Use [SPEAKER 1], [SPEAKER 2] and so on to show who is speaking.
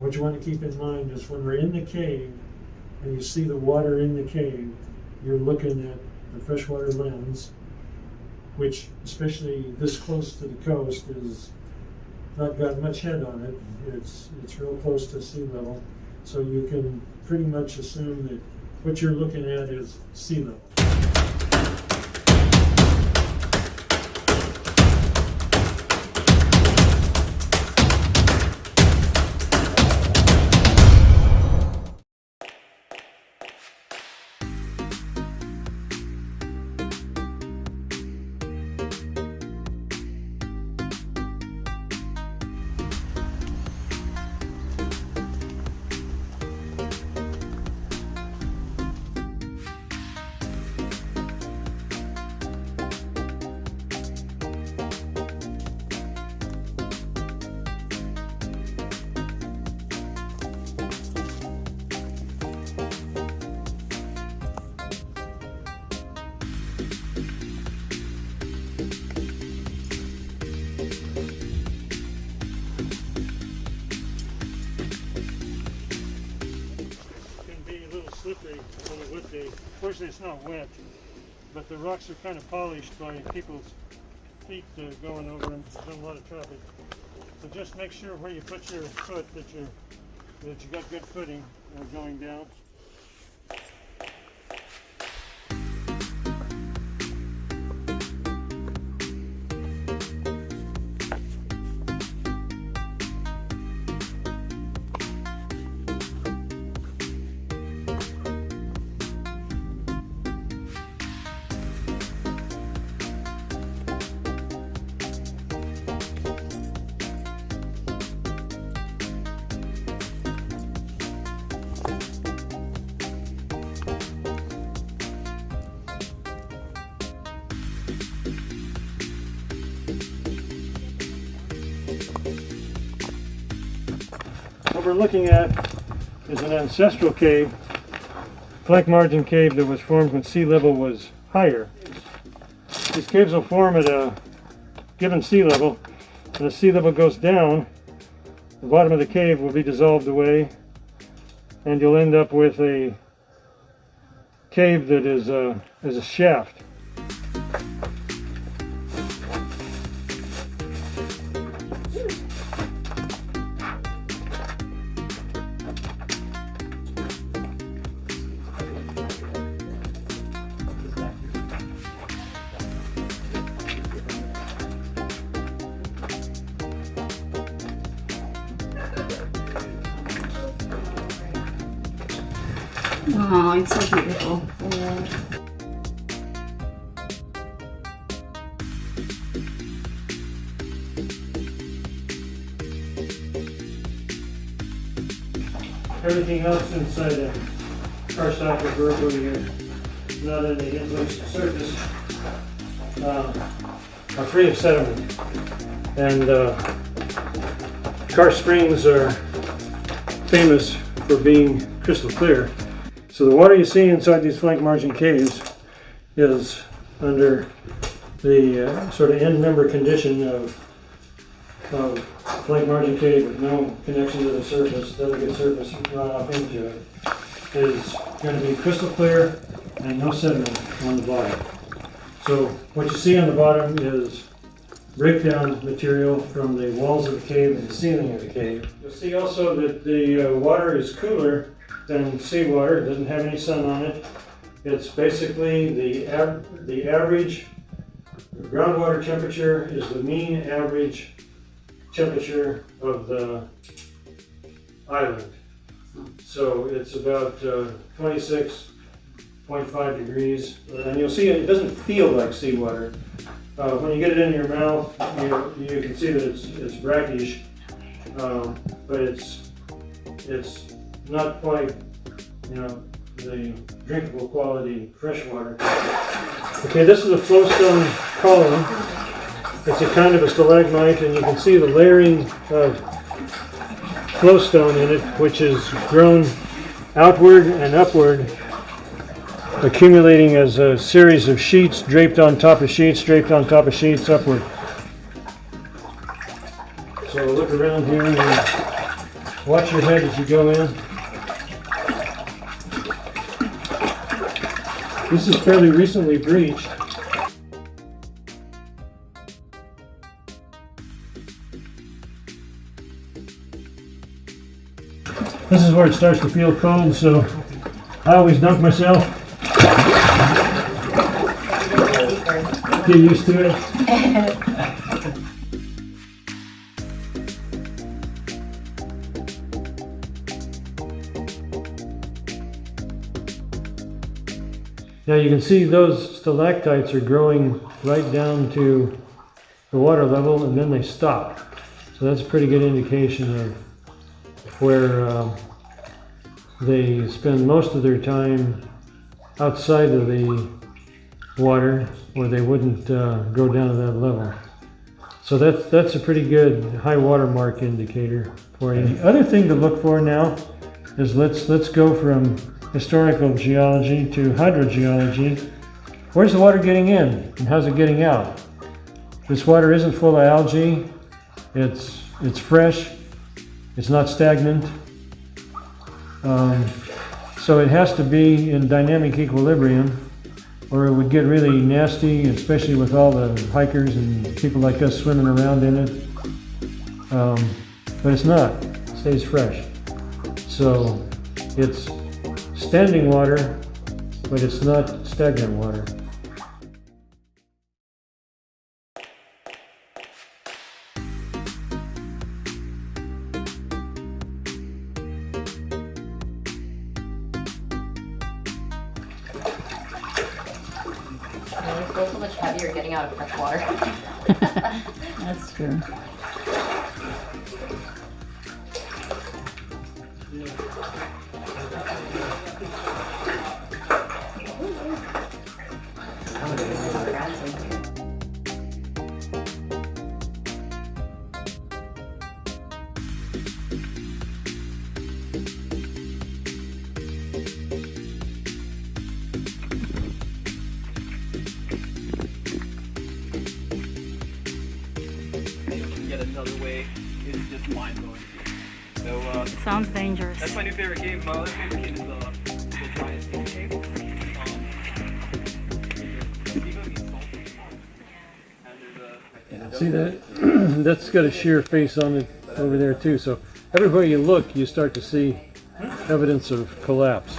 [SPEAKER 1] What you want to keep in mind is when we're in the cave and you see the water in the cave, you're looking at the freshwater lens, which, especially this close to the coast, is not got much head on it. It's real close to sea level, so you can pretty much assume that what you're looking at is sea level. Slippery on a wet day. Fortunately, it's not wet, but the rocks are kind of polished by people's feet going over them. There's been a lot of traffic. So just make sure where you put your foot that you got good footing going down. What we're looking at is an ancestral cave, flank margin cave that was formed when sea level was higher. These caves will form at a given sea level, and as sea level goes down, the bottom of the cave will be dissolved away, and you'll end up with a cave that is a shaft.
[SPEAKER 2] Oh, it's so beautiful. Yeah.
[SPEAKER 1] Everything else inside the Karst aquifer here, not in the inlet surface, are free of sediment. And Karst springs are famous for being crystal clear. So the water you see inside these flank margin caves is under the sort of end member condition of flank margin cave with no connection to the surface, delicate surface runoff into it, is going to be crystal clear and no sediment on the bottom. So what you see on the bottom is breakdown material from the walls of the cave and the ceiling of the cave. You'll see also that the water is cooler than seawater. It doesn't have any sun on it. It's basically the average groundwater temperature is the mean average temperature of the island. So it's about 26.5 degrees, and you'll see it doesn't feel like seawater. When you get it in your mouth, you can see that it's brackish, but it's not quite, the drinkable quality freshwater. Okay, this is a flowstone column. It's a kind of a stalagmite, and you can see the layering of flowstone in it, which is grown outward and upward, accumulating as a series of sheets draped on top of sheets, draped on top of sheets upward. So look around here, and Watch your head as you go in. This is fairly recently breached. This is where it starts to feel cold, so I always dunk myself. Get used to it. Now you can see those stalactites are growing right down to the water level and then they stop. So that's a pretty good indication of where they spend most of their time outside of the water where they wouldn't go down to that level. So that's a pretty good high water mark indicator for you. The other thing to look for now is let's go from historical geology to hydrogeology. Where's the water getting in and how's it getting out? This water isn't full of algae. It's fresh. It's not stagnant. So it has to be in dynamic equilibrium or it would get really nasty, especially with all the hikers and people like us swimming around in it. But it's not. It stays fresh. So it's standing water, but it's not stagnant water.
[SPEAKER 3] It feels so much heavier getting out of fresh water.
[SPEAKER 2] That's true.
[SPEAKER 4] Yet another way is just mind-blowing. So
[SPEAKER 2] Sounds dangerous.
[SPEAKER 4] that's my new favorite cave. My other favorite cave is the Paget Cave.
[SPEAKER 1] See that? That's got a sheer face on it over there too. So everywhere you look, you start to see evidence of collapse.